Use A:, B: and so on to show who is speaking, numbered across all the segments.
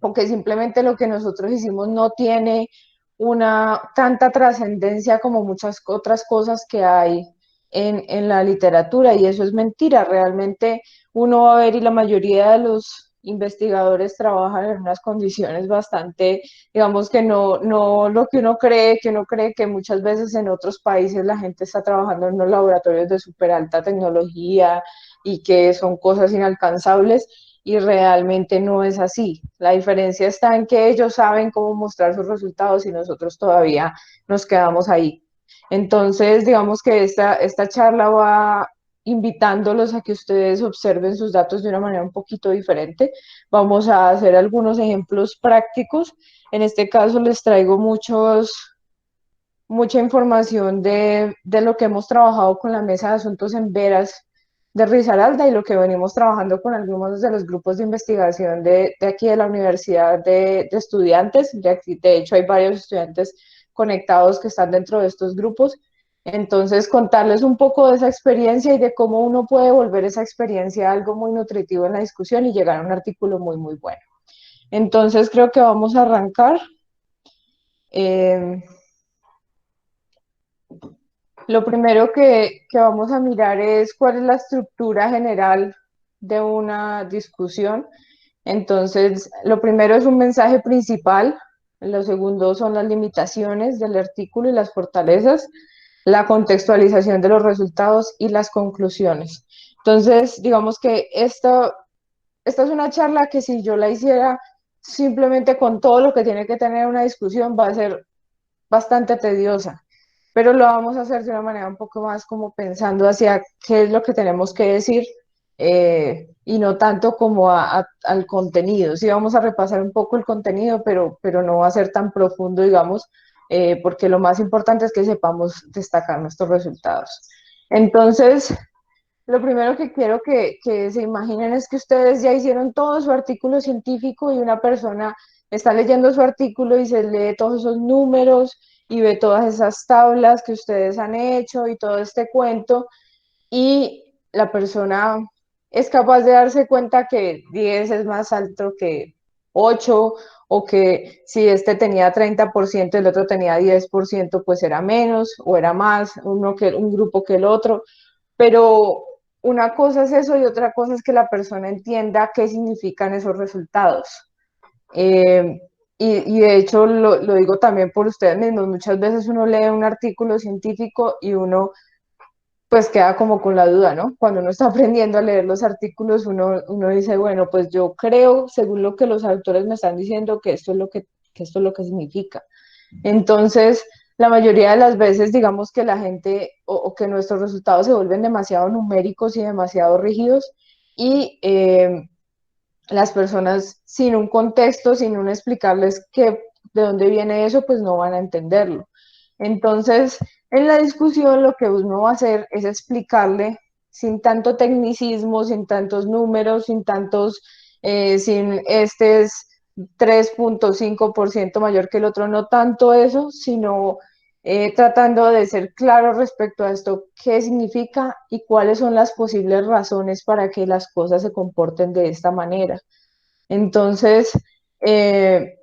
A: o que simplemente lo que nosotros hicimos no tiene una tanta trascendencia como muchas otras cosas que hay en la literatura, y eso es mentira. Realmente uno va a ver, y la mayoría de los investigadores trabajan en unas condiciones bastante, digamos que no lo que uno cree que muchas veces en otros países la gente está trabajando en unos laboratorios de súper alta tecnología y que son cosas inalcanzables, y realmente no es así. La diferencia está en que ellos saben cómo mostrar sus resultados y nosotros todavía nos quedamos ahí. Entonces, digamos que esta charla va invitándolos a que ustedes observen sus datos de una manera un poquito diferente. Vamos a hacer algunos ejemplos prácticos. En este caso les traigo mucha información de lo que hemos trabajado con la Mesa de Asuntos en Veras de Risaralda y lo que venimos trabajando con algunos de los grupos de investigación de aquí de la Universidad de Estudiantes. De hecho, hay varios estudiantes conectados que están dentro de estos grupos. Entonces, contarles un poco de esa experiencia y de cómo uno puede volver esa experiencia algo muy nutritivo en la discusión y llegar a un artículo muy, muy bueno. Entonces, creo que vamos a arrancar. Eh, Lo primero que vamos a mirar es cuál es la estructura general de una discusión. Entonces, lo primero es un mensaje principal, lo segundo son las limitaciones del artículo y las fortalezas, la contextualización de los resultados y las conclusiones. Entonces, digamos que esta es una charla que si yo la hiciera simplemente con todo lo que tiene que tener una discusión va a ser bastante tediosa, pero lo vamos a hacer de una manera un poco más como pensando hacia qué es lo que tenemos que decir, y no tanto como al contenido. Sí vamos a repasar un poco el contenido, pero no va a ser tan profundo, digamos, porque lo más importante es que sepamos destacar nuestros resultados. Entonces, lo primero que quiero que se imaginen es que ustedes ya hicieron todo su artículo científico y una persona está leyendo su artículo y se lee todos esos números y ve todas esas tablas que ustedes han hecho y todo este cuento, y la persona es capaz de darse cuenta que 10 es más alto que 8, o que si este tenía 30% y el otro tenía 10%, pues era menos o era más un grupo que el otro. Pero una cosa es eso y otra cosa es que la persona entienda qué significan esos resultados. Eh, y de hecho lo digo también por ustedes mismos, muchas veces uno lee un artículo científico y uno pues queda como con la duda, ¿no? Cuando uno está aprendiendo a leer los artículos, uno dice, bueno, pues yo creo, según lo que los autores me están diciendo, que esto es lo que significa. Entonces, la mayoría de las veces, digamos que la gente o que nuestros resultados se vuelven demasiado numéricos y demasiado rígidos, y las personas sin un contexto, sin un explicarles de dónde viene eso, pues no van a entenderlo. Entonces, en la discusión lo que uno va a hacer es explicarle sin tanto tecnicismo, sin tantos números, sin este es 3,5% mayor que el otro, no tanto eso, sino tratando de ser claro respecto a esto, qué significa y cuáles son las posibles razones para que las cosas se comporten de esta manera. Entonces, eh,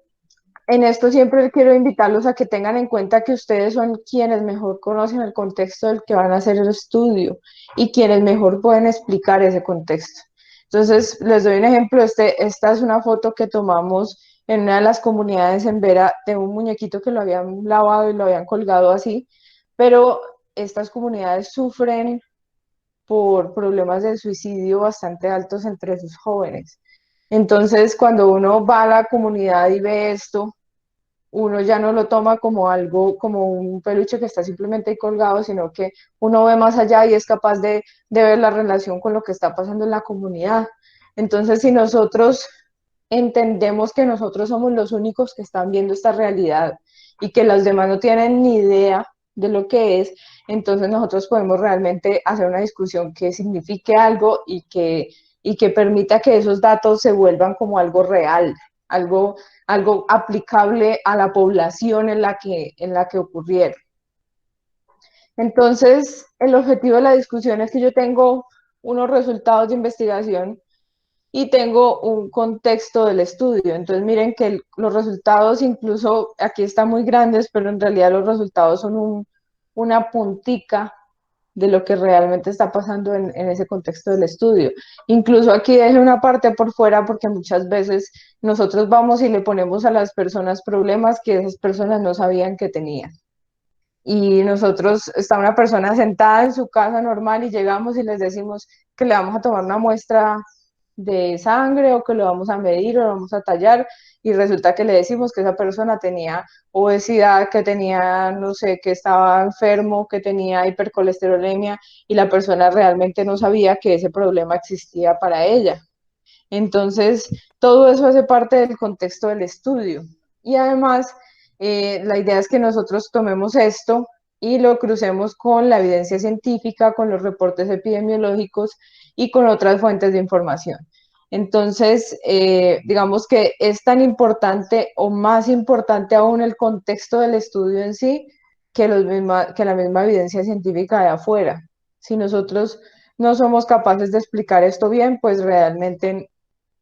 A: en esto siempre quiero invitarlos a que tengan en cuenta que ustedes son quienes mejor conocen el contexto del que van a hacer el estudio y quienes mejor pueden explicar ese contexto. Entonces, les doy un ejemplo. Esta es una foto que tomamos en una de las comunidades en Vera de un muñequito que lo habían lavado y lo habían colgado así, pero estas comunidades sufren por problemas de suicidio bastante altos entre sus jóvenes. Entonces, cuando uno va a la comunidad y ve esto, uno ya no lo toma como algo, como un peluche que está simplemente ahí colgado, sino que uno ve más allá y es capaz de ver la relación con lo que está pasando en la comunidad. Entonces, si nosotros entendemos que nosotros somos los únicos que están viendo esta realidad y que los demás no tienen ni idea de lo que es, entonces nosotros podemos realmente hacer una discusión que signifique algo y que permita que esos datos se vuelvan como algo real, algo, algo aplicable a la población en la que ocurrieron. Entonces, el objetivo de la discusión es que yo tengo unos resultados de investigación y tengo un contexto del estudio. Entonces miren que los resultados incluso aquí están muy grandes, pero en realidad los resultados son una puntica de lo que realmente está pasando en ese contexto del estudio. Incluso aquí dejé una parte por fuera porque muchas veces nosotros vamos y le ponemos a las personas problemas que esas personas no sabían que tenían. Y nosotros, está una persona sentada en su casa normal y llegamos y les decimos que le vamos a tomar una muestra de sangre o que lo vamos a medir o lo vamos a tallar y resulta que le decimos que esa persona tenía obesidad, que tenía, no sé, que estaba enfermo, que tenía hipercolesterolemia y la persona realmente no sabía que ese problema existía para ella. Entonces, todo eso hace parte del contexto del estudio. Y además, la idea es que nosotros tomemos esto y lo crucemos con la evidencia científica, con los reportes epidemiológicos y con otras fuentes de información. Entonces, digamos que es tan importante o más importante aún el contexto del estudio en sí que la misma evidencia científica de afuera. Si nosotros no somos capaces de explicar esto bien, pues realmente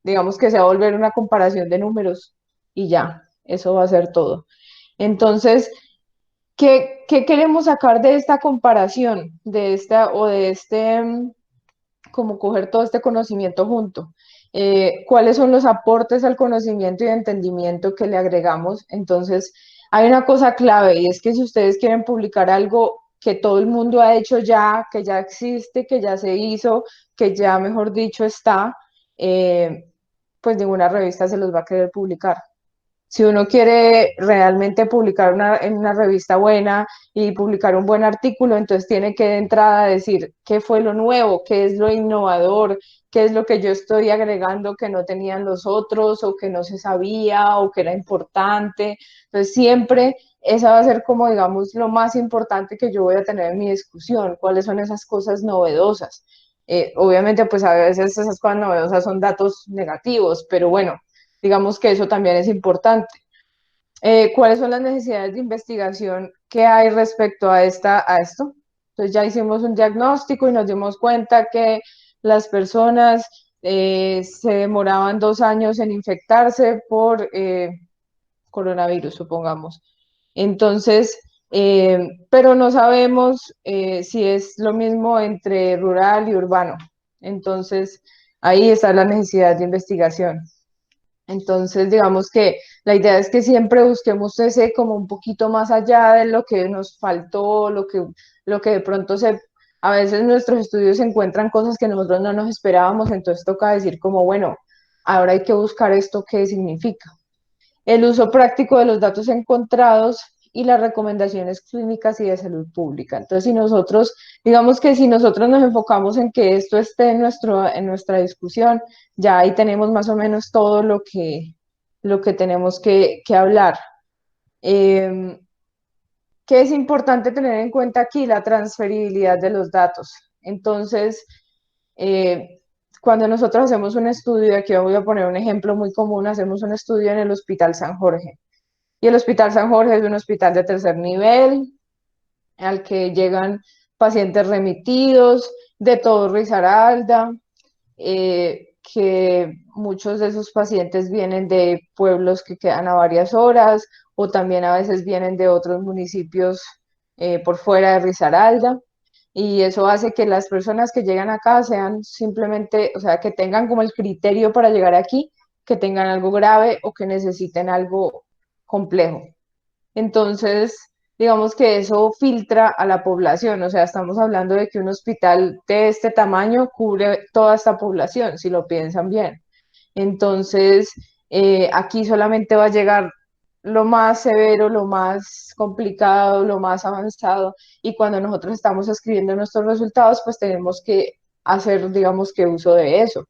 A: digamos que se va a volver una comparación de números y ya, eso va a ser todo. Entonces, ¿qué queremos sacar de esta comparación, de esta o de este, como coger todo este conocimiento junto? ¿Cuáles son los aportes al conocimiento y entendimiento que le agregamos? Entonces, hay una cosa clave y es que si ustedes quieren publicar algo que todo el mundo ha hecho ya, que ya existe, que ya se hizo, que ya, mejor dicho, está, eh, pues ninguna revista se los va a querer publicar. Si uno quiere realmente publicar en una revista buena y publicar un buen artículo, entonces tiene que de entrada decir qué fue lo nuevo, qué es lo innovador, qué es lo que yo estoy agregando que no tenían los otros o que no se sabía o que era importante. Entonces siempre esa va a ser como, digamos, lo más importante que yo voy a tener en mi discusión, cuáles son esas cosas novedosas. Obviamente, pues a veces esas cosas novedosas son datos negativos, pero bueno, digamos que eso también es importante. ¿Cuáles son las necesidades de investigación que hay respecto a esto? Entonces ya hicimos un diagnóstico y nos dimos cuenta que las personas se demoraban 2 años en infectarse por coronavirus, supongamos. Entonces, pero no sabemos si es lo mismo entre rural y urbano. Entonces, ahí está la necesidad de investigación. Entonces, digamos que la idea es que siempre busquemos ese como un poquito más allá de lo que nos faltó, lo que de pronto a veces nuestros estudios encuentran cosas que nosotros no nos esperábamos, entonces toca decir como, bueno, ahora hay que buscar esto qué significa. El uso práctico de los datos encontrados y las recomendaciones clínicas y de salud pública. Entonces, si nosotros, digamos que si nosotros nos enfocamos en que esto esté en nuestra discusión, ya ahí tenemos más o menos todo lo que tenemos que hablar. Eh, ¿Qué es importante tener en cuenta aquí? La transferibilidad de los datos. Entonces, eh, cuando nosotros hacemos un estudio, aquí voy a poner un ejemplo muy común, hacemos un estudio en el Hospital San Jorge. Y el Hospital San Jorge es un hospital de tercer nivel al que llegan pacientes remitidos de todo Risaralda, que muchos de esos pacientes vienen de pueblos que quedan a varias horas o también a veces vienen de otros municipios por fuera de Risaralda. Y eso hace que las personas que llegan acá sean simplemente, o sea, que tengan como el criterio para llegar aquí, que tengan algo grave o que necesiten algo complejo. Entonces, digamos que eso filtra a la población, o sea, estamos hablando de que un hospital de este tamaño cubre toda esta población, si lo piensan bien. Entonces, aquí solamente va a llegar lo más severo, lo más complicado, lo más avanzado, y cuando nosotros estamos escribiendo nuestros resultados, pues tenemos que hacer, digamos que uso de eso.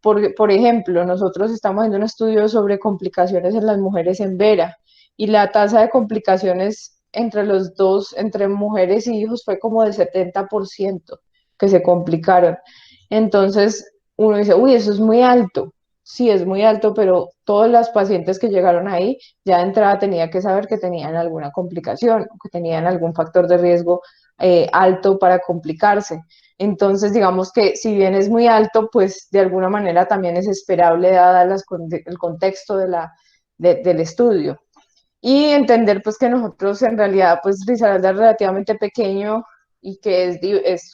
A: Por ejemplo, nosotros estamos haciendo un estudio sobre complicaciones en las mujeres en Vera, y la tasa de complicaciones entre los dos, entre mujeres y hijos, fue como del 70% que se complicaron. Entonces, uno dice, uy, eso es muy alto. Sí, es muy alto, pero todas las pacientes que llegaron ahí ya de entrada tenía que saber que tenían alguna complicación, que tenían algún factor de riesgo alto para complicarse. Entonces, digamos que si bien es muy alto, pues de alguna manera también es esperable dada el contexto del estudio. Y entender pues que nosotros en realidad pues Risaralda es relativamente pequeño y que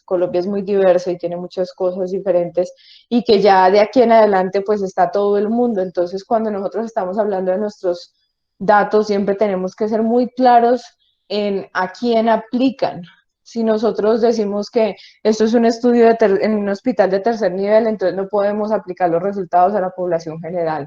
A: Colombia es muy diverso y tiene muchas cosas diferentes y que ya de aquí en adelante pues está todo el mundo. Entonces cuando nosotros estamos hablando de nuestros datos siempre tenemos que ser muy claros en a quién aplican. Si nosotros decimos que esto es un estudio en un hospital de tercer nivel, entonces no podemos aplicar los resultados a la población general.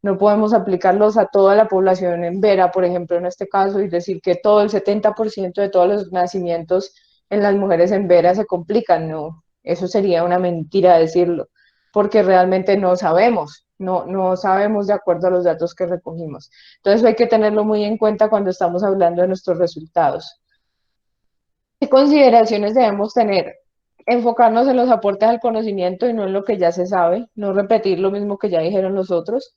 A: No podemos aplicarlos a toda la población en Vera, por ejemplo, en este caso, y decir que todo el 70% de todos los nacimientos en las mujeres en Vera se complican. No, eso sería una mentira decirlo, porque realmente no sabemos, no sabemos de acuerdo a los datos que recogimos. Entonces hay que tenerlo muy en cuenta cuando estamos hablando de nuestros resultados. ¿Qué consideraciones debemos tener? Enfocarnos en los aportes al conocimiento y no en lo que ya se sabe, no repetir lo mismo que ya dijeron los otros.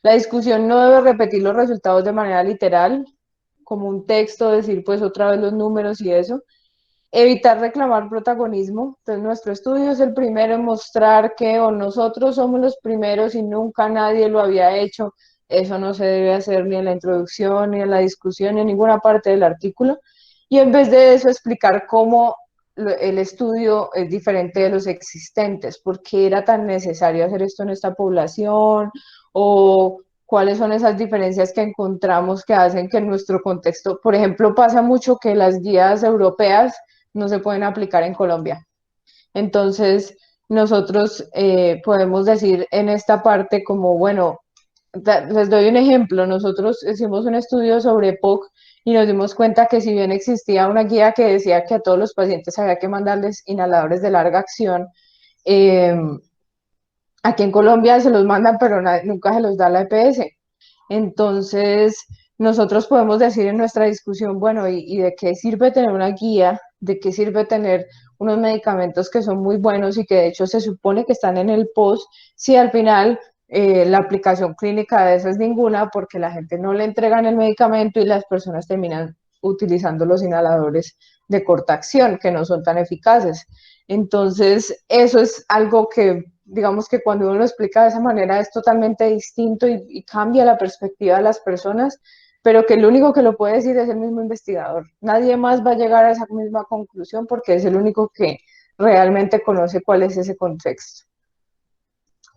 A: La discusión no debe repetir los resultados de manera literal, como un texto, decir pues otra vez los números y eso. Evitar reclamar protagonismo. Entonces, nuestro estudio es el primero en mostrar que o nosotros somos los primeros y nunca nadie lo había hecho. Eso no se debe hacer ni en la introducción, ni en la discusión, ni en ninguna parte del artículo. Y en vez de eso, explicar cómo el estudio es diferente de los existentes, por qué era tan necesario hacer esto en esta población, o cuáles son esas diferencias que encontramos que hacen que en nuestro contexto, por ejemplo, pasa mucho que las guías europeas no se pueden aplicar en Colombia. Entonces, nosotros podemos decir en esta parte como, bueno, les doy un ejemplo, nosotros hicimos un estudio sobre POC y nos dimos cuenta que si bien existía una guía que decía que a todos los pacientes había que mandarles inhaladores de larga acción, eh, aquí en Colombia se los mandan, pero nunca se los da la EPS. Entonces, nosotros podemos decir en nuestra discusión, bueno, ¿y de qué sirve tener una guía? ¿De qué sirve tener unos medicamentos que son muy buenos y que de hecho se supone que están en el post si al final la aplicación clínica de eso es ninguna porque la gente no le entregan el medicamento y las personas terminan utilizando los inhaladores de corta acción que no son tan eficaces? Entonces, eso es algo que digamos que cuando uno lo explica de esa manera es totalmente distinto y cambia la perspectiva de las personas, pero que el único que lo puede decir es el mismo investigador. Nadie más va a llegar a esa misma conclusión porque es el único que realmente conoce cuál es ese contexto.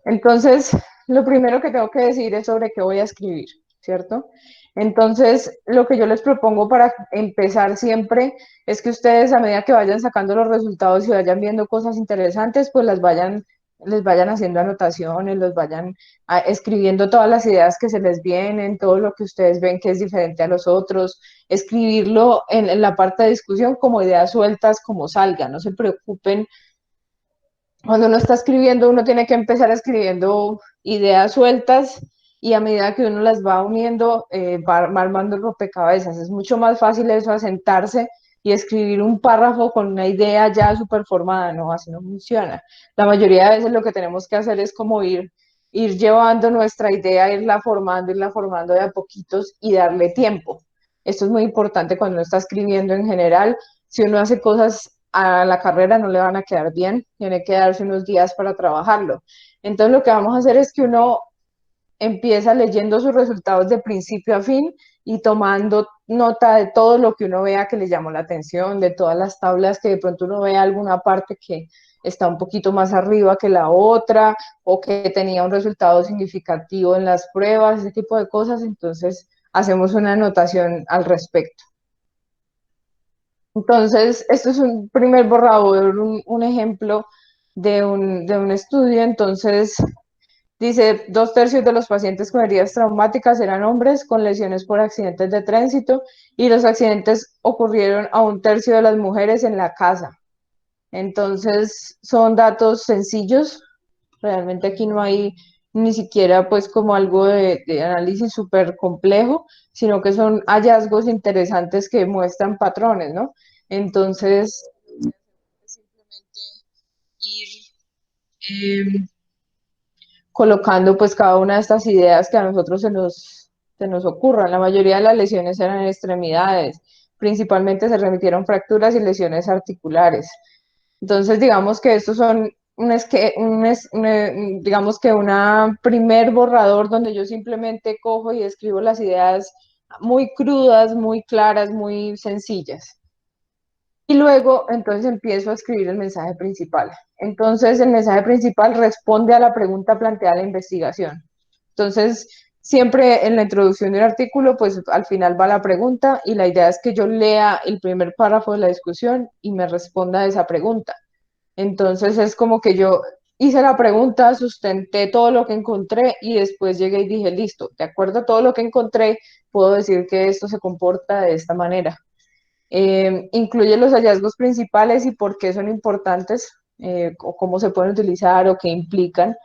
A: Entonces, lo primero que tengo que decir es sobre qué voy a escribir, ¿cierto? Entonces, lo que yo les propongo para empezar siempre es que ustedes a medida que vayan sacando los resultados y vayan viendo cosas interesantes, pues les vayan haciendo anotaciones, los vayan escribiendo todas las ideas que se les vienen, todo lo que ustedes ven que es diferente a los otros, escribirlo en la parte de discusión como ideas sueltas, como salgan, no se preocupen cuando uno está escribiendo, uno tiene que empezar escribiendo ideas sueltas y a medida que uno las va uniendo, va armando el rompecabezas. Es mucho más fácil eso a sentarse y escribir un párrafo con una idea ya súper formada, no, así no funciona. La mayoría de veces lo que tenemos que hacer es como ir llevando nuestra idea, irla formando de a poquitos y darle tiempo. Esto es muy importante cuando uno está escribiendo en general. Si uno hace cosas a la carrera no le van a quedar bien, tiene que darse unos días para trabajarlo. Entonces lo que vamos a hacer es que uno empieza leyendo sus resultados de principio a fin y tomando nota de todo lo que uno vea que le llamó la atención, de todas las tablas que de pronto uno vea alguna parte que está un poquito más arriba que la otra o que tenía un resultado significativo en las pruebas, ese tipo de cosas, entonces hacemos una anotación al respecto. Entonces, esto es un primer borrador, un ejemplo de un estudio. Entonces, dice, 2/3 de los pacientes con heridas traumáticas eran hombres con lesiones por accidentes de tránsito y los accidentes ocurrieron a 1/3 de las mujeres en la casa. Entonces, son datos sencillos. Realmente aquí no hay ni siquiera pues como algo de análisis súper complejo, sino que son hallazgos interesantes que muestran patrones, ¿no? Entonces, simplemente ir colocando pues cada una de estas ideas que a nosotros se nos ocurran. La mayoría de las lesiones eran en extremidades, principalmente se remitieron fracturas y lesiones articulares. Entonces, digamos que estos son digamos que una primer borrador donde yo simplemente cojo y escribo las ideas muy crudas, muy claras, muy sencillas. Y luego, entonces empiezo a escribir el mensaje principal. Entonces, el mensaje principal responde a la pregunta planteada en la investigación. Entonces, siempre en la introducción de un artículo, pues al final va la pregunta y la idea es que yo lea el primer párrafo de la discusión y me responda a esa pregunta. Entonces, es como que yo hice la pregunta, sustenté todo lo que encontré y después llegué y dije, listo, de acuerdo a todo lo que encontré, puedo decir que esto se comporta de esta manera. Incluye los hallazgos principales y por qué son importantes, o cómo se pueden utilizar o qué implican.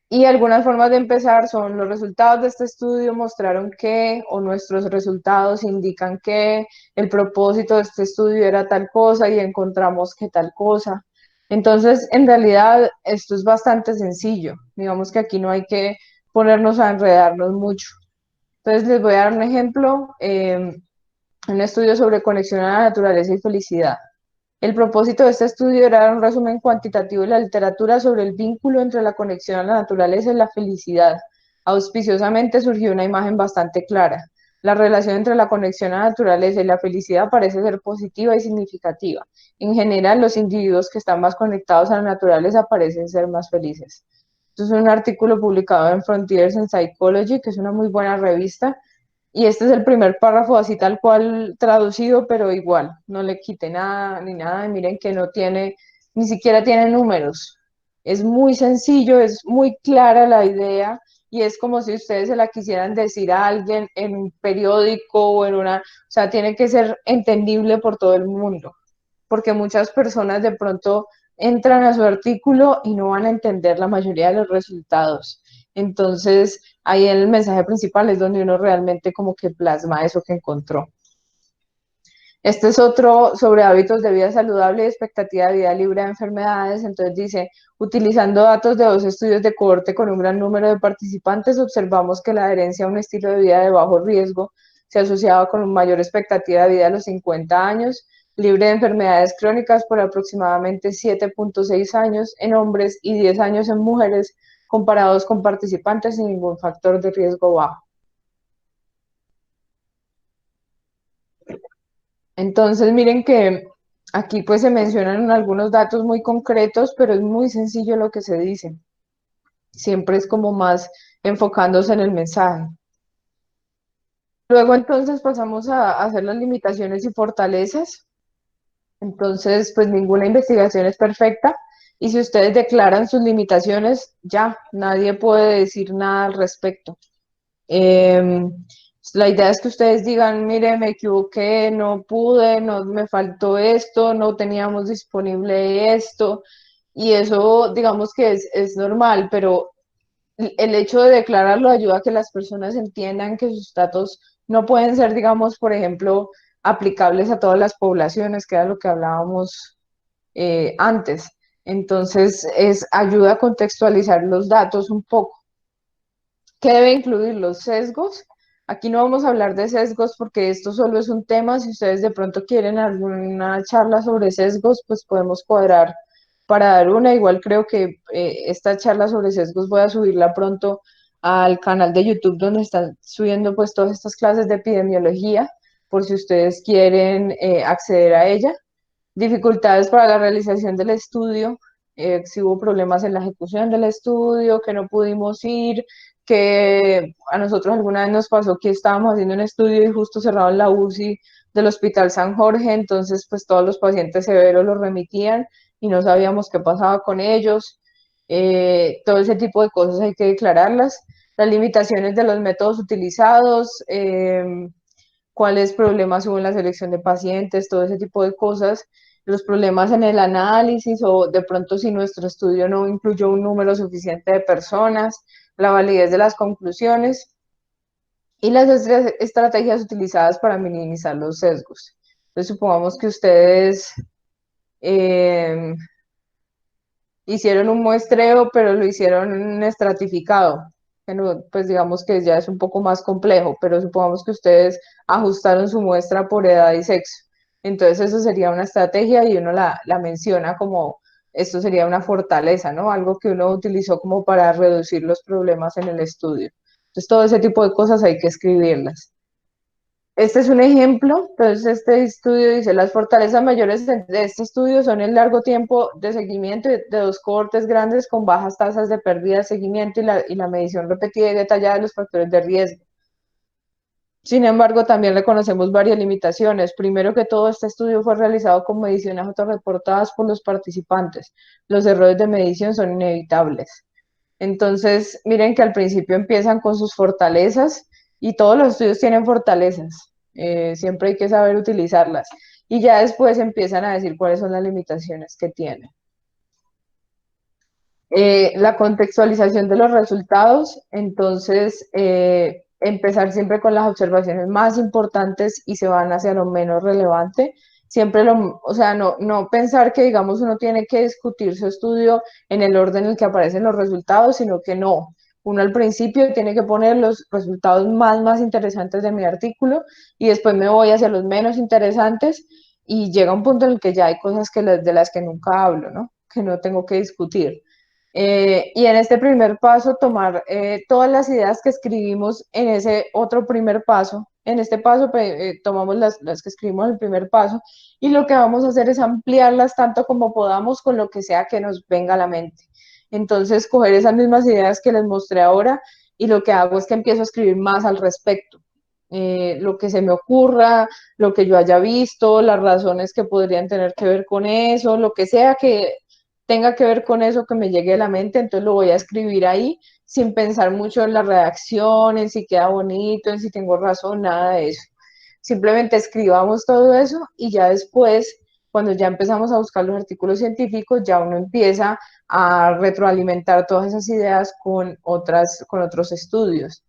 A: Y algunas formas de empezar son los resultados de este estudio mostraron que, o nuestros resultados indican que el propósito de este estudio era tal cosa y encontramos que tal cosa. Entonces, en realidad, esto es bastante sencillo. Digamos que aquí no hay que ponernos a enredarnos mucho. Entonces, les voy a dar un ejemplo. Un estudio sobre conexión a la naturaleza y felicidad. El propósito de este estudio era dar un resumen cuantitativo de la literatura sobre el vínculo entre la conexión a la naturaleza y la felicidad. Auspiciosamente surgió una imagen bastante clara. La relación entre la conexión a la naturaleza y la felicidad parece ser positiva y significativa. En general, los individuos que están más conectados a la naturaleza parecen ser más felices. Esto es un artículo publicado en Frontiers in Psychology, que es una muy buena revista, y este es el primer párrafo así tal cual traducido, pero igual, no le quité nada ni nada. Y miren que no tiene, ni siquiera tiene números. Es muy sencillo, es muy clara la idea y es como si ustedes se la quisieran decir a alguien en un periódico o en una, o sea, tiene que ser entendible por todo el mundo, porque muchas personas de pronto entran a su artículo y no van a entender la mayoría de los resultados. Entonces, ahí en el mensaje principal es donde uno realmente como que plasma eso que encontró. Este es otro sobre hábitos de vida saludable y expectativa de vida libre de enfermedades. Entonces dice, utilizando datos de 2 estudios de cohorte con un gran número de participantes, observamos que la adherencia a un estilo de vida de bajo riesgo se asociaba con una mayor expectativa de vida a los 50 años, libre de enfermedades crónicas por aproximadamente 7,6 años en hombres y 10 años en mujeres, comparados con participantes sin ningún factor de riesgo bajo. Entonces, miren que aquí pues se mencionan algunos datos muy concretos, pero es muy sencillo lo que se dice. Siempre es como más enfocándose en el mensaje. Luego entonces pasamos a hacer las limitaciones y fortalezas. Entonces, pues ninguna investigación es perfecta y si ustedes declaran sus limitaciones, ya, nadie puede decir nada al respecto. Eh, la idea es que ustedes digan, mire, me equivoqué, no pude, no me faltó esto, no teníamos disponible esto, y eso digamos que es normal, pero el hecho de declararlo ayuda a que las personas entiendan que sus datos no pueden ser, digamos, por ejemplo, aplicables a todas las poblaciones, que era lo que hablábamos antes. Entonces, ayuda a contextualizar los datos un poco. ¿Qué debe incluir los sesgos? Aquí no vamos a hablar de sesgos porque esto solo es un tema. Si ustedes de pronto quieren alguna charla sobre sesgos, pues podemos cuadrar para dar una. Igual creo que esta charla sobre sesgos voy a subirla pronto al canal de YouTube donde están subiendo pues todas estas clases de epidemiología, por si ustedes quieren acceder a ella. Dificultades para la realización del estudio, si hubo problemas en la ejecución del estudio, que no pudimos ir, que a nosotros alguna vez nos pasó que estábamos haciendo un estudio y justo cerraron la UCI del Hospital San Jorge, entonces pues todos los pacientes severos los remitían y no sabíamos qué pasaba con ellos. Todo ese tipo de cosas hay que declararlas. Las limitaciones de los métodos utilizados, cuáles problemas hubo en la selección de pacientes, todo ese tipo de cosas, los problemas en el análisis o de pronto si nuestro estudio no incluyó un número suficiente de personas, la validez de las conclusiones y las estrategias utilizadas para minimizar los sesgos. Entonces, supongamos que ustedes eh, hicieron un muestreo, pero lo hicieron estratificado. Pues digamos que ya es un poco más complejo, pero supongamos que ustedes ajustaron su muestra por edad y sexo. Entonces eso sería una estrategia y uno la menciona como esto sería una fortaleza, ¿no? Algo que uno utilizó como para reducir los problemas en el estudio. Entonces, todo ese tipo de cosas hay que escribirlas. Este es un ejemplo, entonces este estudio dice, las fortalezas mayores de este estudio son el largo tiempo de seguimiento de dos cohortes grandes con bajas tasas de pérdida de seguimiento y la medición repetida y detallada de los factores de riesgo. Sin embargo, también reconocemos varias limitaciones. Primero que todo, este estudio fue realizado con mediciones autorreportadas por los participantes. Los errores de medición son inevitables. Entonces, miren que al principio empiezan con sus fortalezas y todos los estudios tienen fortalezas. Siempre hay que saber utilizarlas. Y ya después empiezan a decir cuáles son las limitaciones que tienen. La contextualización de los resultados, entonces empezar siempre con las observaciones más importantes y se van hacia lo menos relevante. Siempre o sea, no pensar que, digamos, uno tiene que discutir su estudio en el orden en el que aparecen los resultados, sino que no. Uno al principio tiene que poner los resultados más interesantes de mi artículo y después me voy hacia los menos interesantes y llega un punto en el que ya hay cosas de las que nunca hablo, ¿no? Que no tengo que discutir. Y en este primer paso, tomar todas las ideas que escribimos en ese otro primer paso. En este paso, tomamos las que escribimos en el primer paso y lo que vamos a hacer es ampliarlas tanto como podamos con lo que sea que nos venga a la mente. Entonces, coger esas mismas ideas que les mostré ahora y lo que hago es que empiezo a escribir más al respecto. Lo que se me ocurra, lo que yo haya visto, las razones que podrían tener que ver con eso, lo que sea que tenga que ver con eso que me llegue a la mente, entonces lo voy a escribir ahí sin pensar mucho en la redacción, en si queda bonito, en si tengo razón, nada de eso. Simplemente escribamos todo eso y ya después, cuando ya empezamos a buscar los artículos científicos, ya uno empieza a retroalimentar todas esas ideas con otros estudios.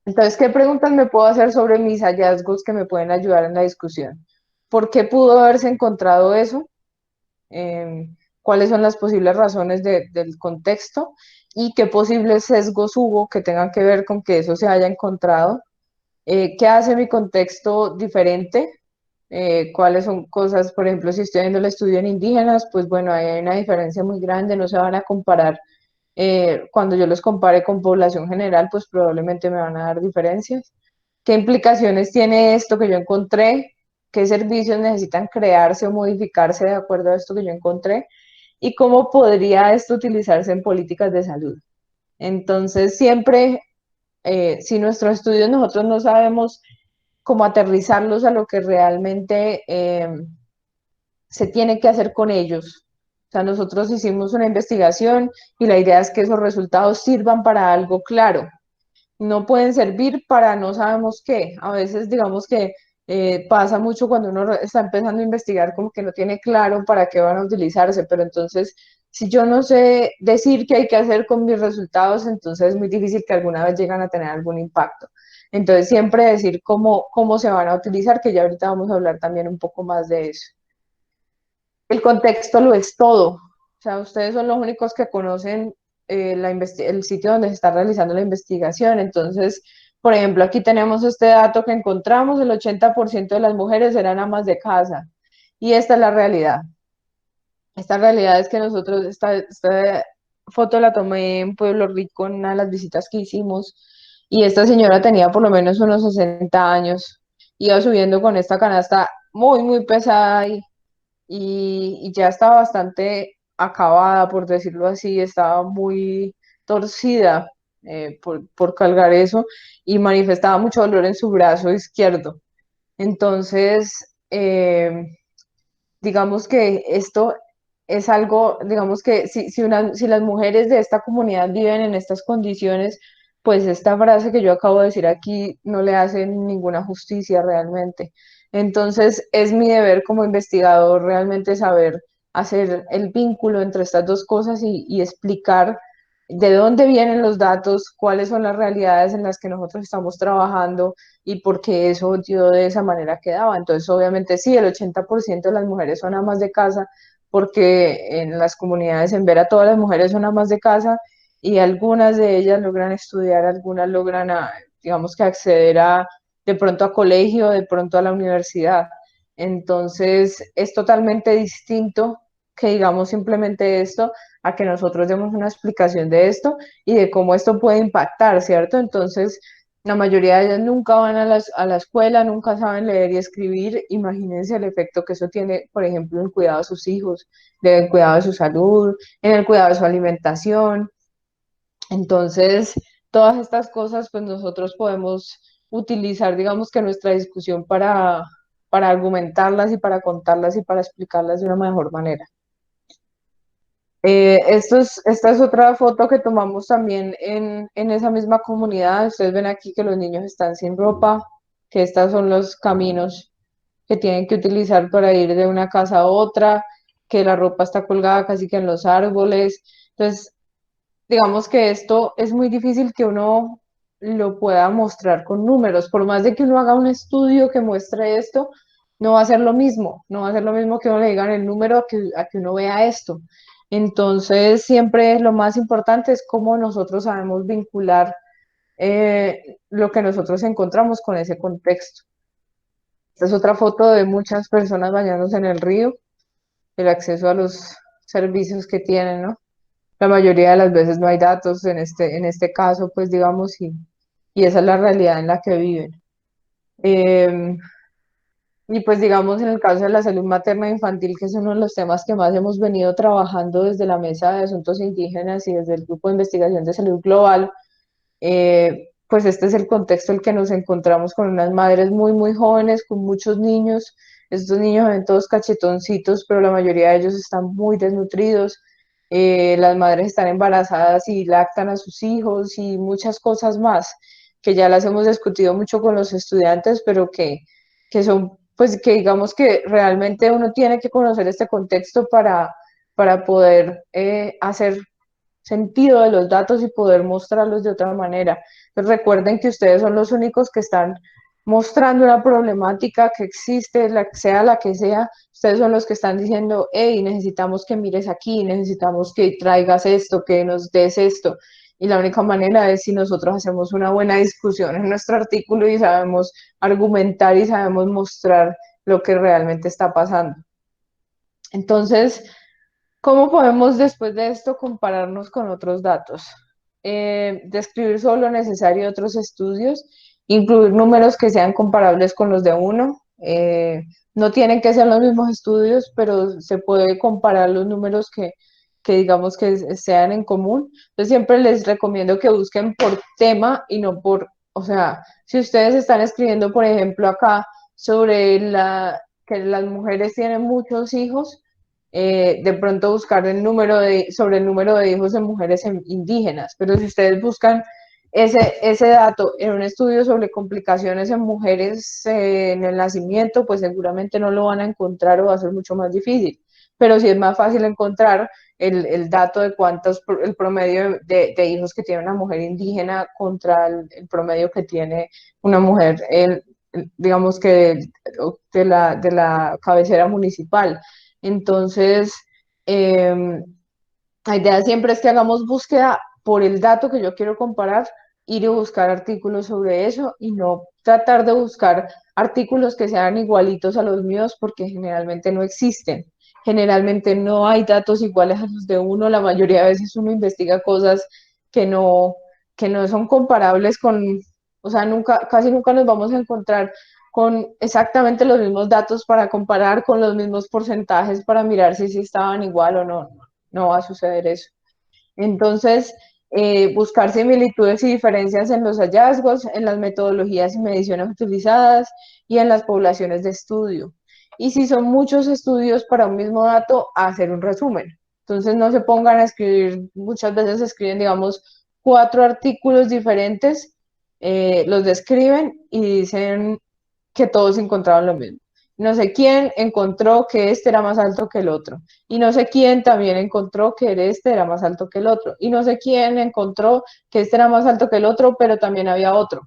A: Entonces, ¿qué preguntas me puedo hacer sobre mis hallazgos que me pueden ayudar en la discusión? ¿Por qué pudo haberse encontrado eso? Cuáles son las posibles razones del contexto y qué posibles sesgos hubo que tengan que ver con que eso se haya encontrado, qué hace mi contexto diferente, cuáles son cosas, por ejemplo, si estoy viendo el estudio en indígenas, pues bueno, ahí hay una diferencia muy grande, no se van a comparar. Cuando yo los compare con población general, pues probablemente me van a dar diferencias. ¿Qué implicaciones tiene esto que yo encontré? ¿Qué servicios necesitan crearse o modificarse de acuerdo a esto que yo encontré? ¿Y cómo podría esto utilizarse en políticas de salud? Entonces, siempre, si nuestros estudios nosotros no sabemos cómo aterrizarlos a lo que realmente se tiene que hacer con ellos. O sea, nosotros hicimos una investigación y la idea es que esos resultados sirvan para algo claro, no pueden servir para no sabemos qué. A veces digamos que pasa mucho cuando uno está empezando a investigar como que no tiene claro para qué van a utilizarse, pero entonces si yo no sé decir qué hay que hacer con mis resultados, entonces es muy difícil que alguna vez lleguen a tener algún impacto. Entonces siempre decir cómo se van a utilizar, que ya ahorita vamos a hablar también un poco más de eso. El contexto lo es todo. O sea, ustedes son los únicos que conocen el sitio donde se está realizando la investigación. Entonces, por ejemplo, aquí tenemos este dato que encontramos, el 80% de las mujeres eran amas de casa. Y esta es la realidad. Esta realidad es que nosotros, esta foto la tomé en Pueblo Rico en una de las visitas que hicimos, y esta señora tenía por lo menos unos 60 años. Iba subiendo con esta canasta muy pesada y ya estaba bastante acabada, por decirlo así, estaba muy torcida por cargar eso y manifestaba mucho dolor en su brazo izquierdo. Entonces, digamos que esto es algo, digamos que si las mujeres de esta comunidad viven en estas condiciones, pues esta frase que yo acabo de decir aquí no le hace ninguna justicia realmente. Entonces es mi deber como investigador realmente saber hacer el vínculo entre estas dos cosas y explicar de dónde vienen los datos, cuáles son las realidades en las que nosotros estamos trabajando y por qué eso dio de esa manera que daba. Entonces, obviamente sí, el 80% de las mujeres son amas de casa, porque en las comunidades en Vera todas las mujeres son amas de casa y algunas de ellas logran estudiar, algunas logran, digamos que acceder de pronto a colegio, de pronto a la universidad. Entonces, es totalmente distinto que digamos simplemente esto, a que nosotros demos una explicación de esto y de cómo esto puede impactar, ¿cierto? Entonces, la mayoría de ellas nunca van a la escuela, nunca saben leer y escribir. Imagínense el efecto que eso tiene, por ejemplo, en el cuidado de sus hijos, en el cuidado de su salud, en el cuidado de su alimentación. Entonces, todas estas cosas, pues nosotros podemos utilizar, digamos que nuestra discusión para argumentarlas y para contarlas y para explicarlas de una mejor manera. Esta es otra foto que tomamos también en esa misma comunidad. Ustedes ven aquí que los niños están sin ropa, que estos son los caminos que tienen que utilizar para ir de una casa a otra, que la ropa está colgada casi que en los árboles. Entonces, digamos que esto es muy difícil que uno lo pueda mostrar con números. Por más de que uno haga un estudio que muestre esto, no va a ser lo mismo. No va a ser lo mismo que uno le digan el número a que uno vea esto. Entonces, siempre lo más importante es cómo nosotros sabemos vincular lo que nosotros encontramos con ese contexto. Esta es otra foto de muchas personas bañándose en el río, el acceso a los servicios que tienen, ¿no? La mayoría de las veces no hay datos en este caso, pues digamos, y esa es la realidad en la que viven. Eh, y pues digamos, en el caso de la salud materna e infantil, que es uno de los temas que más hemos venido trabajando desde la Mesa de Asuntos Indígenas y desde el Grupo de Investigación de Salud Global, pues este es el contexto en el que nos encontramos con unas madres muy, muy jóvenes, con muchos niños. Estos niños ven todos cachetoncitos, pero la mayoría de ellos están muy desnutridos. Las madres están embarazadas y lactan a sus hijos y muchas cosas más que ya las hemos discutido mucho con los estudiantes, pero que son, pues que digamos que realmente uno tiene que conocer este contexto para poder hacer sentido de los datos y poder mostrarlos de otra manera. Entonces, recuerden que ustedes son los únicos que están mostrando una problemática que existe, sea la que sea, ustedes son los que están diciendo, hey, necesitamos que mires aquí, necesitamos que traigas esto, que nos des esto. Y la única manera es si nosotros hacemos una buena discusión en nuestro artículo y sabemos argumentar y sabemos mostrar lo que realmente está pasando. Entonces, ¿cómo podemos después de esto compararnos con otros datos? Describir solo lo necesario de otros estudios, incluir números que sean comparables con los de uno. No tienen que ser los mismos estudios, pero se puede comparar los números que digamos que sean en común. Yo siempre les recomiendo que busquen por tema y no por, o sea, si ustedes están escribiendo, por ejemplo, acá sobre que las mujeres tienen muchos hijos, de pronto buscar sobre el número de hijos de mujeres indígenas, pero si ustedes buscan ese dato en un estudio sobre complicaciones en mujeres en el nacimiento, pues seguramente no lo van a encontrar o va a ser mucho más difícil. Pero sí es más fácil encontrar el dato de el promedio de hijos que tiene una mujer indígena contra el promedio que tiene una mujer, digamos que de la cabecera municipal. Entonces, la idea siempre es que hagamos búsqueda por el dato que yo quiero comparar, ir a buscar artículos sobre eso y no tratar de buscar artículos que sean igualitos a los míos porque generalmente no existen. Generalmente no hay datos iguales a los de uno. La mayoría de veces uno investiga cosas que no, que no son comparables con, o sea, casi nunca nos vamos a encontrar con exactamente los mismos datos para comparar con los mismos porcentajes para mirar si estaban igual o no. No va a suceder eso. Entonces, buscar similitudes y diferencias en los hallazgos, en las metodologías y mediciones utilizadas y en las poblaciones de estudio. Y si son muchos estudios para un mismo dato, hacer un resumen. Entonces, no se pongan a escribir, muchas veces escriben, digamos, 4 artículos diferentes, los describen y dicen que todos encontraron lo mismo. No sé quién encontró que este era más alto que el otro. Y no sé quién también encontró que este era más alto que el otro. Y no sé quién encontró que este era más alto que el otro, pero también había otro.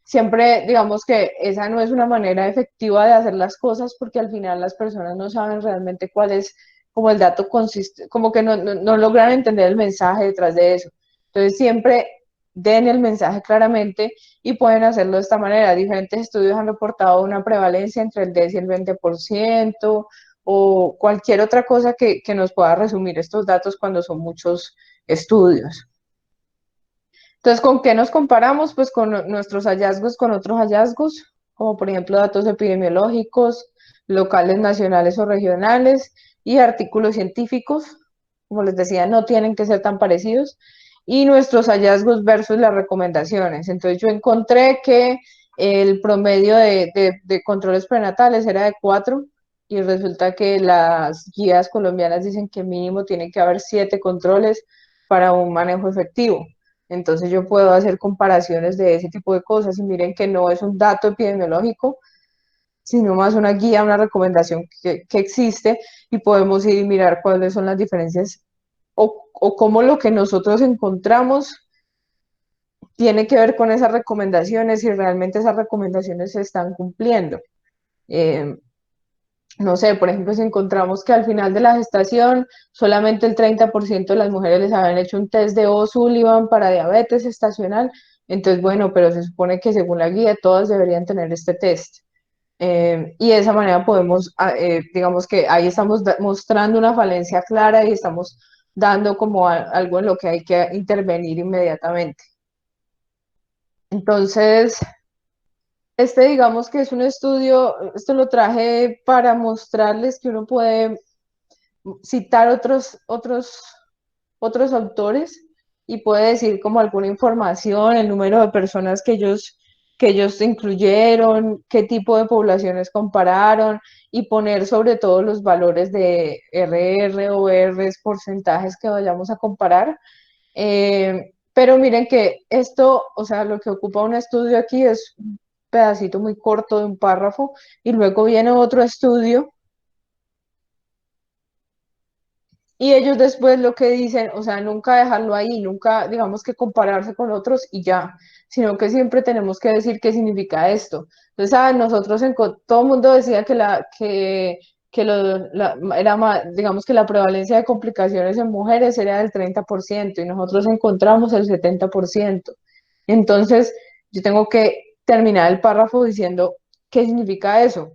A: Siempre digamos que esa no es una manera efectiva de hacer las cosas porque al final las personas no saben realmente cuál es como el dato consiste, como que no logran entender el mensaje detrás de eso. Entonces siempre den el mensaje claramente y pueden hacerlo de esta manera. Diferentes estudios han reportado una prevalencia entre el 10 y el 20%, o cualquier otra cosa que nos pueda resumir estos datos cuando son muchos estudios. Entonces, ¿con qué nos comparamos? Pues con nuestros hallazgos con otros hallazgos, como por ejemplo datos epidemiológicos, locales, nacionales o regionales y artículos científicos. Como les decía, no tienen que ser tan parecidos. Y nuestros hallazgos versus las recomendaciones. Entonces, yo encontré que el promedio de controles prenatales era de 4 y resulta que las guías colombianas dicen que mínimo tiene que haber 7 controles para un manejo efectivo. Entonces yo puedo hacer comparaciones de ese tipo de cosas y miren que no es un dato epidemiológico, sino más una guía, una recomendación que existe y podemos ir y mirar cuáles son las diferencias o cómo lo que nosotros encontramos tiene que ver con esas recomendaciones y realmente esas recomendaciones se están cumpliendo. Eh, no sé, por ejemplo, si encontramos que al final de la gestación solamente el 30% de las mujeres les habían hecho un test de O'Sullivan para diabetes estacional, entonces, bueno, pero se supone que según la guía todas deberían tener este test. Y de esa manera podemos, digamos que ahí estamos mostrando una falencia clara y estamos dando como algo en lo que hay que intervenir inmediatamente. Entonces, digamos que es un estudio, esto lo traje para mostrarles que uno puede citar otros autores y puede decir como alguna información, el número de personas que ellos incluyeron, qué tipo de poblaciones compararon y poner sobre todo los valores de RR o Rs, porcentajes que vayamos a comparar. Pero miren que esto, o sea, lo que ocupa un estudio aquí es un pedacito muy corto de un párrafo y luego viene otro estudio. Y ellos después lo que dicen, o sea, nunca dejarlo ahí, nunca, digamos que compararse con otros y ya, sino que siempre tenemos que decir qué significa esto. Entonces, nosotros, todo el mundo decía era más, digamos que la prevalencia de complicaciones en mujeres era del 30% y nosotros encontramos el 70%. Entonces, yo tengo que terminar el párrafo diciendo qué significa eso.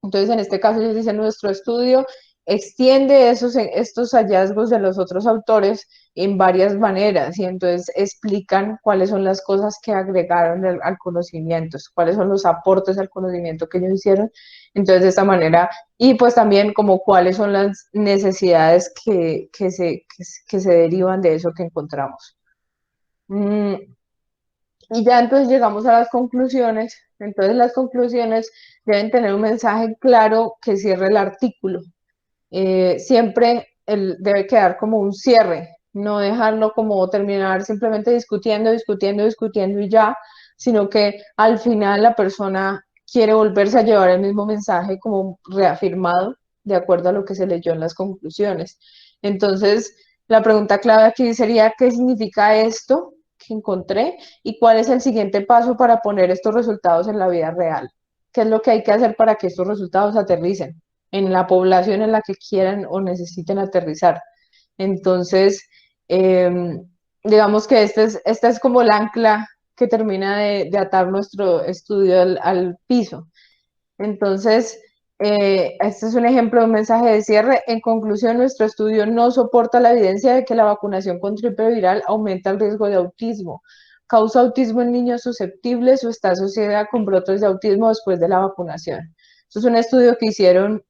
A: Entonces, en este caso, ellos dicen, nuestro estudio extiende estos hallazgos de los otros autores en varias maneras y entonces explican cuáles son las cosas que agregaron al conocimiento, cuáles son los aportes al conocimiento que ellos hicieron. Entonces, de esta manera, y pues también como cuáles son las necesidades que se derivan de eso que encontramos. Mm, y ya entonces llegamos a las conclusiones. Entonces las conclusiones deben tener un mensaje claro que cierre el artículo. Siempre debe quedar como un cierre, no dejarlo como terminar simplemente discutiendo, discutiendo, discutiendo y ya, sino que al final la persona quiere volverse a llevar el mismo mensaje como reafirmado de acuerdo a lo que se leyó en las conclusiones. Entonces, la pregunta clave aquí sería, ¿qué significa esto que encontré y cuál es el siguiente paso para poner estos resultados en la vida real? ¿Qué es lo que hay que hacer para que estos resultados aterricen en la población en la que quieran o necesiten aterrizar? Entonces, eh, digamos que esta es como el ancla que termina de atar nuestro estudio al piso. Entonces, este es un ejemplo de un mensaje de cierre. En conclusión, nuestro estudio no soporta la evidencia de que la vacunación con triple viral aumenta el riesgo de autismo, causa autismo en niños susceptibles o está asociada con brotes de autismo después de la vacunación. Esto es un estudio que hicieron,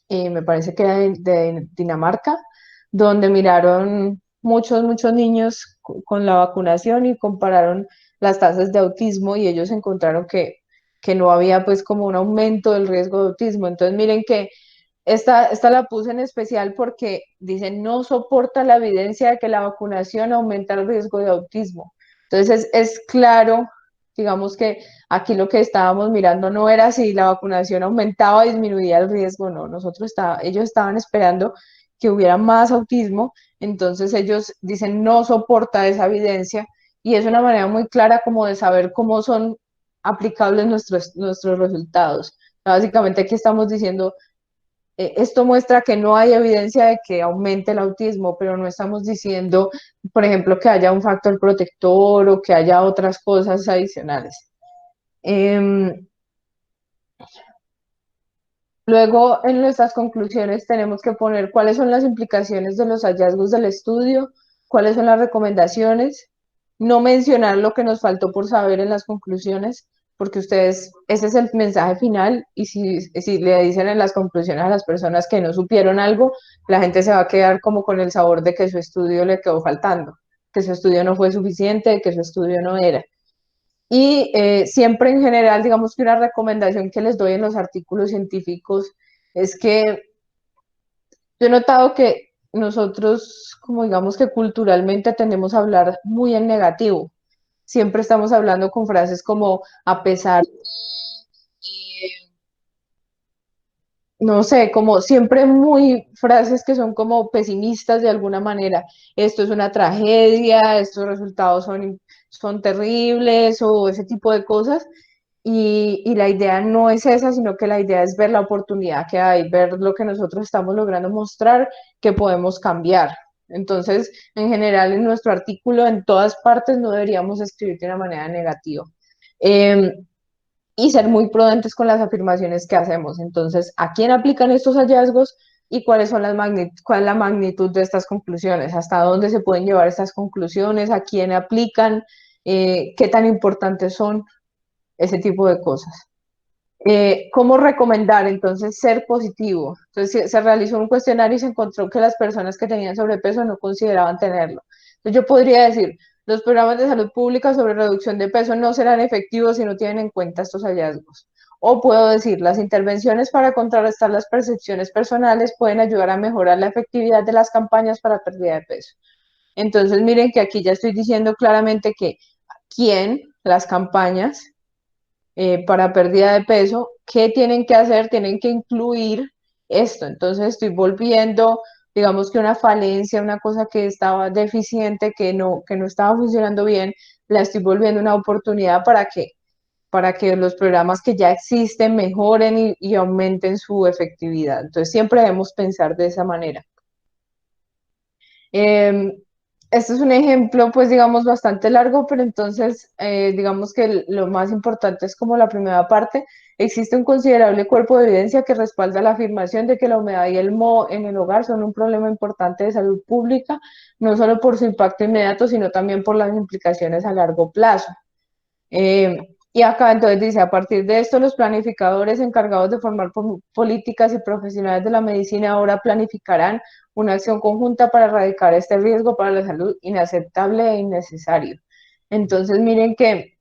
A: me parece que era de Dinamarca, donde miraron muchos niños con la vacunación y compararon las tasas de autismo y ellos encontraron que no había pues como un aumento del riesgo de autismo. Entonces miren que esta la puse en especial porque dicen no soporta la evidencia de que la vacunación aumenta el riesgo de autismo. Entonces es claro, digamos que aquí lo que estábamos mirando no era si la vacunación aumentaba o disminuía el riesgo, no, ellos estaban esperando que hubiera más autismo, entonces ellos dicen no soporta esa evidencia y es una manera muy clara como de saber cómo son aplicables nuestros resultados. Básicamente aquí estamos diciendo esto muestra que no hay evidencia de que aumente el autismo, pero no estamos diciendo, por ejemplo, que haya un factor protector o que haya otras cosas adicionales. Luego, en nuestras conclusiones tenemos que poner cuáles son las implicaciones de los hallazgos del estudio, cuáles son las recomendaciones, no mencionar lo que nos faltó por saber en las conclusiones, porque ustedes, ese es el mensaje final, y si le dicen en las conclusiones a las personas que no supieron algo, la gente se va a quedar como con el sabor de que su estudio le quedó faltando, que su estudio no fue suficiente, que su estudio no era. Y siempre en general, digamos que una recomendación que les doy en los artículos científicos es que yo he notado que nosotros, como digamos que culturalmente tendemos a hablar muy en negativo. Siempre estamos hablando con frases como a pesar, no sé, como siempre muy frases que son como pesimistas de alguna manera. Esto es una tragedia, estos resultados son terribles o ese tipo de cosas. Y la idea no es esa, sino que la idea es ver la oportunidad que hay, ver lo que nosotros estamos logrando mostrar que podemos cambiar. Entonces, en general, en nuestro artículo, en todas partes, no deberíamos escribir de una manera negativa. Eh, y ser muy prudentes con las afirmaciones que hacemos. Entonces, ¿a quién aplican estos hallazgos y cuáles son cuál es la magnitud de estas conclusiones? ¿Hasta dónde se pueden llevar estas conclusiones? ¿A quién aplican? ¿Qué tan importantes son? Ese tipo de cosas. ¿Cómo recomendar? Entonces, ser positivo. Entonces, se realizó un cuestionario y se encontró que las personas que tenían sobrepeso no consideraban tenerlo. Entonces, yo podría decir, los programas de salud pública sobre reducción de peso no serán efectivos si no tienen en cuenta estos hallazgos. O puedo decir, las intervenciones para contrarrestar las percepciones personales pueden ayudar a mejorar la efectividad de las campañas para pérdida de peso. Entonces, miren que aquí ya estoy diciendo claramente que quién, las campañas, para pérdida de peso, ¿qué tienen que hacer? Tienen que incluir esto. Entonces estoy volviendo, digamos que una falencia, una cosa que estaba deficiente, que no estaba funcionando bien, la estoy volviendo una oportunidad para que los programas que ya existen mejoren y aumenten su efectividad. Entonces siempre debemos pensar de esa manera. Eh, este es un ejemplo, pues digamos, bastante largo, pero entonces digamos que lo más importante es como la primera parte. Existe un considerable cuerpo de evidencia que respalda la afirmación de que la humedad y el moho en el hogar son un problema importante de salud pública, no solo por su impacto inmediato, sino también por las implicaciones a largo plazo. Y acá entonces dice, a partir de esto, los planificadores encargados de formar políticas y profesionales de la medicina ahora planificarán una acción conjunta para erradicar este riesgo para la salud inaceptable e innecesario. Entonces, miren que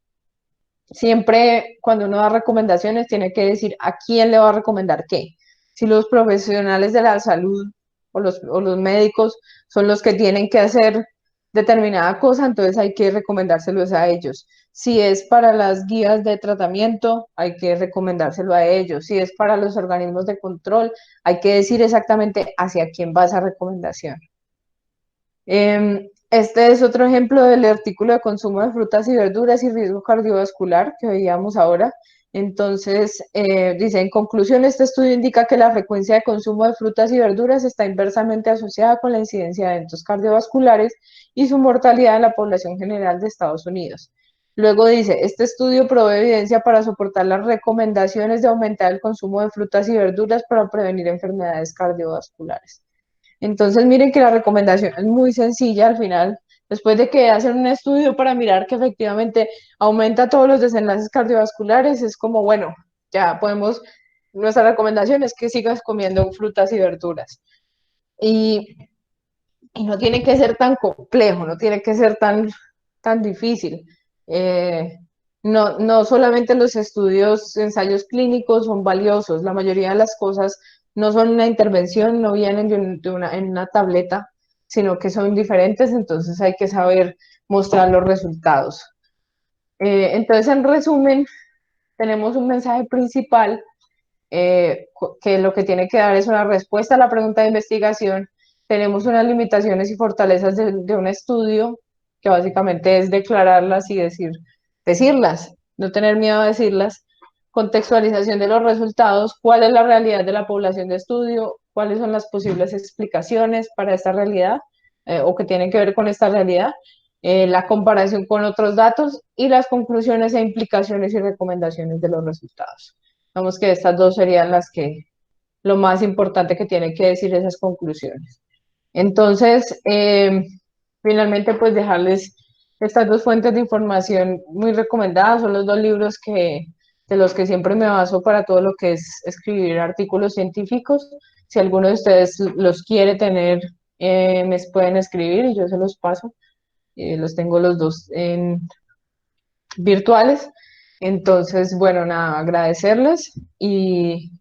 A: siempre cuando uno da recomendaciones tiene que decir a quién le va a recomendar qué. Si los profesionales de la salud o los médicos son los que tienen que hacer determinada cosa, entonces hay que recomendárselos a ellos. Si es para las guías de tratamiento, hay que recomendárselo a ellos. Si es para los organismos de control, hay que decir exactamente hacia quién va esa recomendación. Este es otro ejemplo del artículo de consumo de frutas y verduras y riesgo cardiovascular que veíamos ahora. Entonces, dice, en conclusión, este estudio indica que la frecuencia de consumo de frutas y verduras está inversamente asociada con la incidencia de eventos cardiovasculares y su mortalidad en la población general de Estados Unidos. Luego dice, este estudio provee evidencia para soportar las recomendaciones de aumentar el consumo de frutas y verduras para prevenir enfermedades cardiovasculares. Entonces, miren que la recomendación es muy sencilla al final. Después de que hacen un estudio para mirar que efectivamente aumenta todos los desenlaces cardiovasculares, es como, bueno, ya podemos, nuestra recomendación es que sigas comiendo frutas y verduras. Y, y no tiene que ser tan complejo, no tiene que ser tan difícil. Eh, no solamente los estudios, ensayos clínicos son valiosos, la mayoría de las cosas no son una intervención, no vienen en una tableta, sino que son diferentes, entonces hay que saber mostrar los resultados. Entonces, en resumen, tenemos un mensaje principal que lo que tiene que dar es una respuesta a la pregunta de investigación. Tenemos unas limitaciones y fortalezas de un estudio, que básicamente es declararlas y decirlas, no tener miedo a decirlas. Contextualización de los resultados, cuál es la realidad de la población de estudio, cuáles son las posibles explicaciones para esta realidad o que tienen que ver con esta realidad, la comparación con otros datos y las conclusiones e implicaciones y recomendaciones de los resultados. Vamos que estas dos serían las que lo más importante que tiene que decir esas conclusiones. Entonces, finalmente, pues dejarles estas dos fuentes de información muy recomendadas, son los dos libros de los que siempre me baso para todo lo que es escribir artículos científicos. Si alguno de ustedes los quiere tener, me pueden escribir y yo se los paso. Los tengo los dos en virtuales. Entonces, bueno, nada, agradecerles y